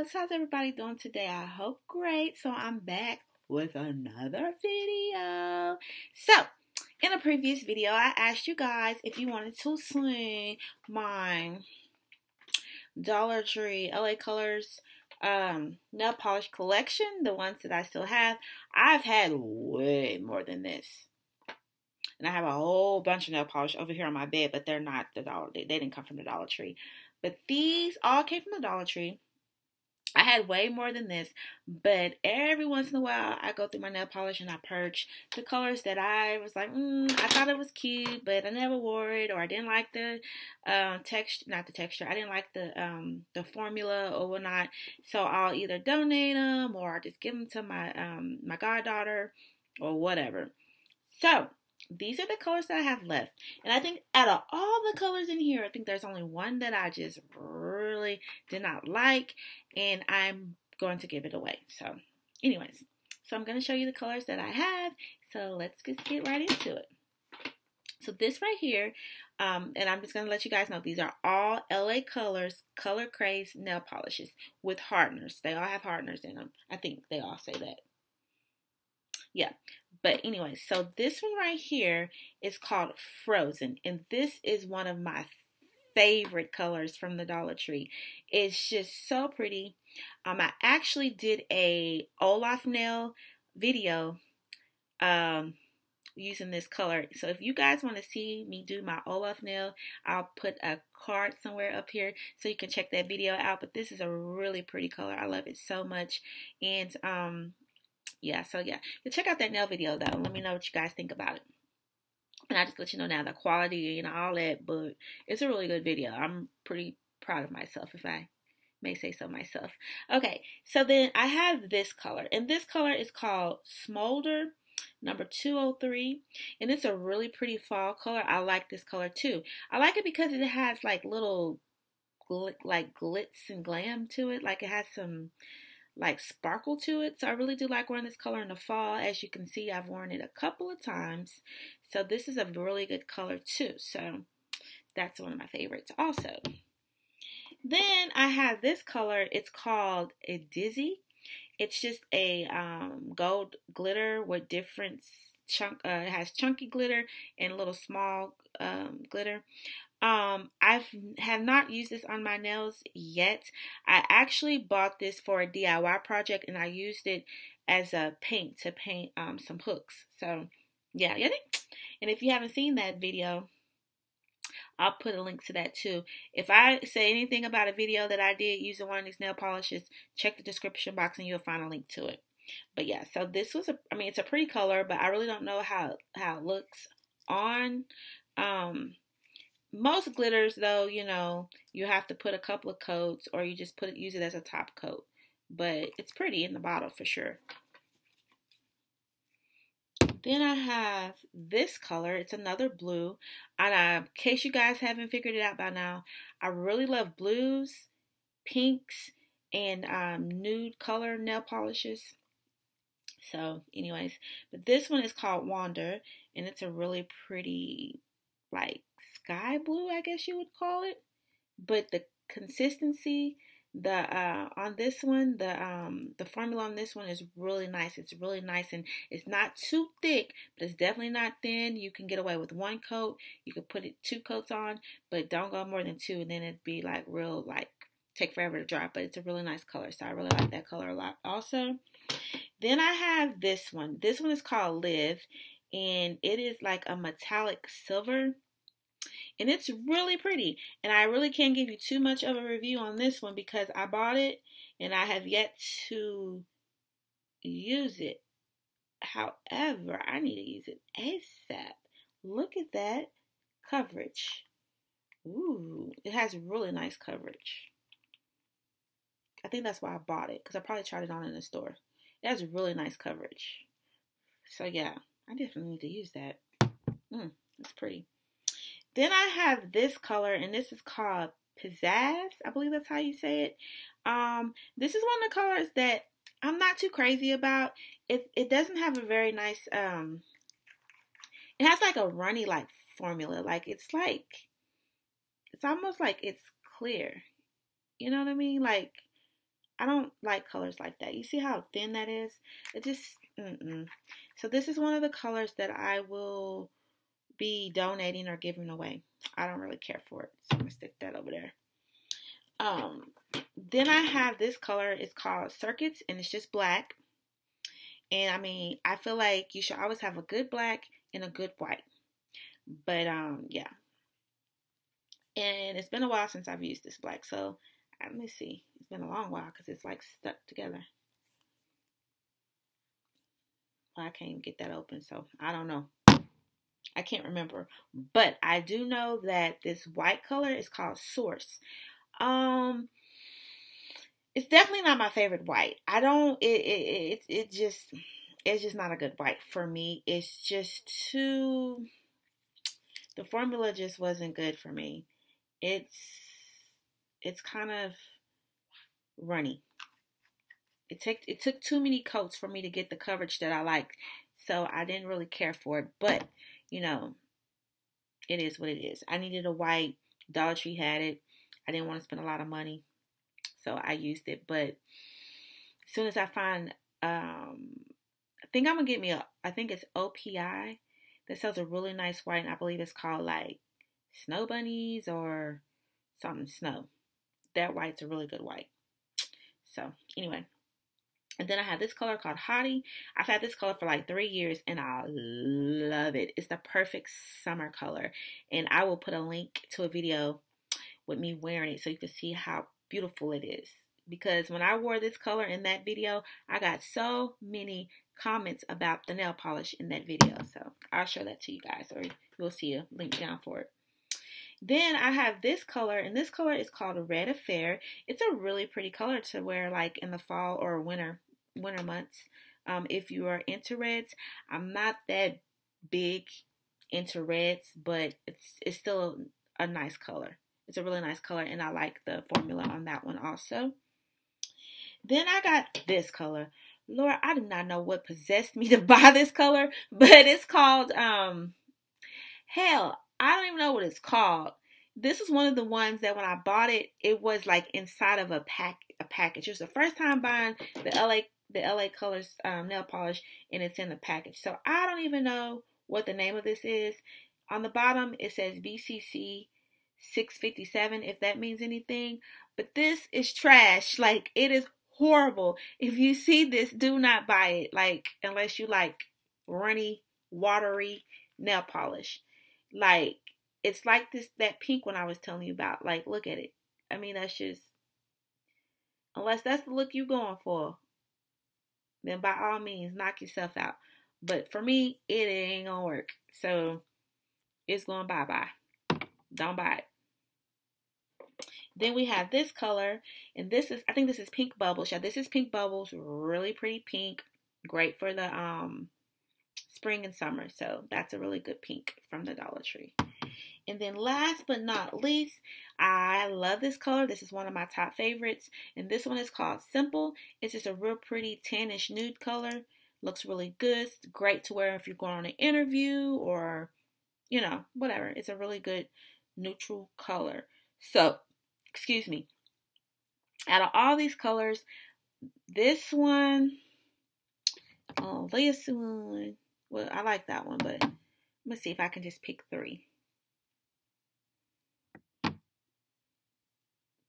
loves, how's everybody doing today? I hope great. So I'm back with another video. So in a previous video, I asked you guys if you wanted to sling my Dollar Tree LA Colors nail polish collection, the ones that I still have. I've had way more than this. And I have a whole bunch of nail polish over here on my bed, but they're not the Dollar. They didn't come from the Dollar Tree. But these all came from the Dollar Tree. I had way more than this, but every once in a while I go through my nail polish and I purge the colors that I was like, I thought it was cute, but I never wore it, or I didn't like the texture, not the texture. I didn't like the formula or whatnot. So I'll either donate them or I'll just give them to my my goddaughter or whatever. So these are the colors that I have left. And I think out of all the colors in here, I think there's only one that I just really did not like. And I'm going to give it away. So anyways, so I'm going to show you the colors that I have. So let's just get right into it. So this right here, and I'm just going to let you guys know, these are all LA Colors Color Craze nail polishes with hardeners. They all have hardeners in them. I think they all say that. Yeah. But anyway, so this one right here is called Frozen. And this is one of my favorite colors from the Dollar Tree. It's just so pretty. I actually did a Olaf Nail video using this color. So if you guys want to see me do my Olaf Nail, I'll put a card somewhere up here so you can check that video out. But this is a really pretty color. I love it so much. And yeah, so yeah, check out that nail video though. Let me know what you guys think about it. And I just let you know now the quality, you know, all that, but it's a really good video. I'm pretty proud of myself, if I may say so myself. Okay, so then I have this color, and this color is called Smolder Number 203, and it's a really pretty fall color. I like this color too. I like it because it has like little like glitz and glam to it. Like it has some like sparkle to it. So I really do like wearing this color in the fall. As you can see, I've worn it a couple of times. So this is a really good color too. So that's one of my favorites also. Then I have this color. It's called a Dizzy. It's just a gold glitter with different it has chunky glitter and a little small glitter. I have not used this on my nails yet. I actually bought this for a DIY project and I used it as a paint to paint some hooks. So yeah. And if you haven't seen that video, I'll put a link to that too. If I say anything about a video that I did using one of these nail polishes, check the description box and you'll find a link to it. But yeah, so this was it's a pretty color, but I really don't know how it looks on. Most glitters, though, you know, you have to put a couple of coats or you just use it as a top coat. But it's pretty in the bottle for sure. Then I have this color. It's another blue. And in case you guys haven't figured it out by now, I really love blues, pinks, and nude color nail polishes. So anyways, but this one is called Wander, and it's a really pretty, like, sky blue, I guess you would call it. But the consistency, on this one, the formula on this one is really nice. It's really nice, and it's not too thick, but it's definitely not thin. You can get away with one coat. You could put 2 coats on, but don't go more than 2, and then it'd be like real, like, take forever to dry. But it's a really nice color, so I really like that color a lot also. Then I have this one. This one is called Live, and it is like a metallic silver. And it's really pretty. And I really can't give you too much of a review on this one because I bought it and I have yet to use it. However, I need to use it ASAP. Look at that coverage. Ooh, it has really nice coverage. I think that's why I bought it, because I probably tried it on in the store. It has really nice coverage. So yeah, I definitely need to use that. It's pretty. Then I have this color, and this is called Pizzazz. I believe that's how you say it. This is one of the colors that I'm not too crazy about. It doesn't have a very nice, it has like a runny like formula. Like it's almost like it's clear. You know what I mean? Like I don't like colors like that. You see how thin that is? It just, So this is one of the colors that I will be donating or giving away. I don't really care for it, so I'm gonna stick that over there. Then I have this color. It's called Circuits, and it's just black. And I mean, I feel like you should always have a good black and a good white. But yeah. And it's been a while since I've used this black, so let me see. It's been a long while because it's like stuck together. Well, I can't even get that open, so I don't know. I can't remember. But I do know that this white color is called Source. It's definitely not my favorite white. I don't, it's just not a good white for me. It's just too, the formula just wasn't good for me. It's kind of runny. It took too many coats for me to get the coverage that I like. So I didn't really care for it. But, you know, it is what it is. I needed a white. Dollar Tree had it. I didn't want to spend a lot of money. So I used it. But as soon as I find, I think I'm going to get me I think it's OPI. That sells a really nice white. And I believe it's called like Snow Bunnies or something snow. That white's a really good white. So anyway. And then I have this color called Hottie. I've had this color for like 3 years and I love it. It's the perfect summer color. And I will put a link to a video with me wearing it so you can see how beautiful it is. Because when I wore this color in that video, I got so many comments about the nail polish in that video. So I'll show that to you guys, or you'll see a link down for it. Then I have this color, and this color is called Red Affair. It's a really pretty color to wear like in the fall or winter months. If you are into reds, I'm not that big into reds, but it's still a nice color. It's a really nice color, and I like the formula on that one also. Then I got this color. Lord, I do not know what possessed me to buy this color, but it's called, hell, I don't even know what it's called. This is one of the ones that when I bought it, it was like inside of a package. It was the first time buying the LA Colors nail polish, and it's in the package. So I don't even know what the name of this is. On the bottom, it says BCC 657, if that means anything. But this is trash. Like, it is horrible. If you see this, do not buy it. Like, unless you like runny, watery nail polish. Like, it's like that pink one I was telling you about. Like, look at it. I mean, that's just, unless that's the look you're going for, then by all means, knock yourself out. But for me, it ain't gonna work. So, it's going bye-bye. Don't buy it. Then we have this color, and this is, I think this is Pink Bubbles. Yeah, this is Pink Bubbles. Really pretty pink. Great for the spring and summer. So that's a really good pink from the Dollar Tree. And then last but not least, I love this color. This is one of my top favorites. And this one is called Simple. It's just a real pretty tannish nude color. Looks really good. It's great to wear if you're going on an interview or, you know, whatever. It's a really good neutral color. So, excuse me. Out of all these colors, this one, well, I like that one, but let's see if I can just pick 3.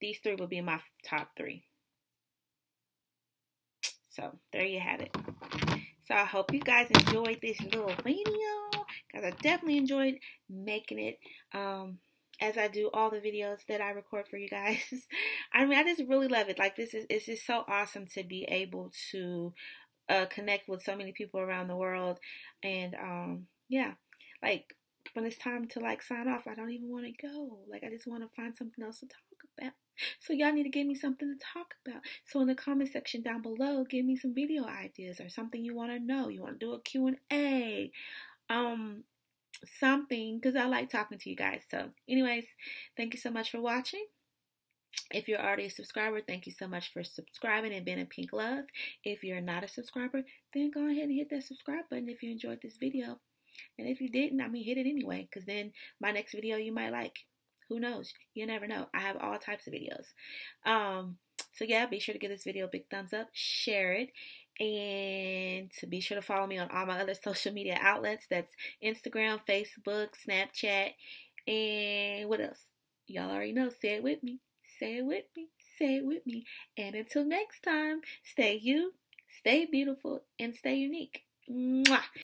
These 3 will be my top 3. So, there you have it. So, I hope you guys enjoyed this little video, because I definitely enjoyed making it, as I do all the videos that I record for you guys. I mean, I just really love it. Like, it's just so awesome to be able to connect with so many people around the world. And, yeah, like, when it's time to, like, sign off, I don't even want to go. Like, I just want to find something else to talk about. So y'all need to give me something to talk about. So in the comment section down below, give me some video ideas or something you want to know. You want to do a Q&A, something, because I like talking to you guys. So anyways, thank you so much for watching. If you're already a subscriber, thank you so much for subscribing and being a pink love. If you're not a subscriber, then go ahead and hit that subscribe button if you enjoyed this video. And if you didn't, I mean, hit it anyway, because then my next video you might like. Who knows? You never know. I have all types of videos. So yeah, be sure to give this video a big thumbs up, share it, and to be sure to follow me on all my other social media outlets. That's Instagram, Facebook, Snapchat, and what else? Y'all already know. Say it with me. Say it with me. Say it with me. And until next time, stay you, stay beautiful, and stay unique. Mwah.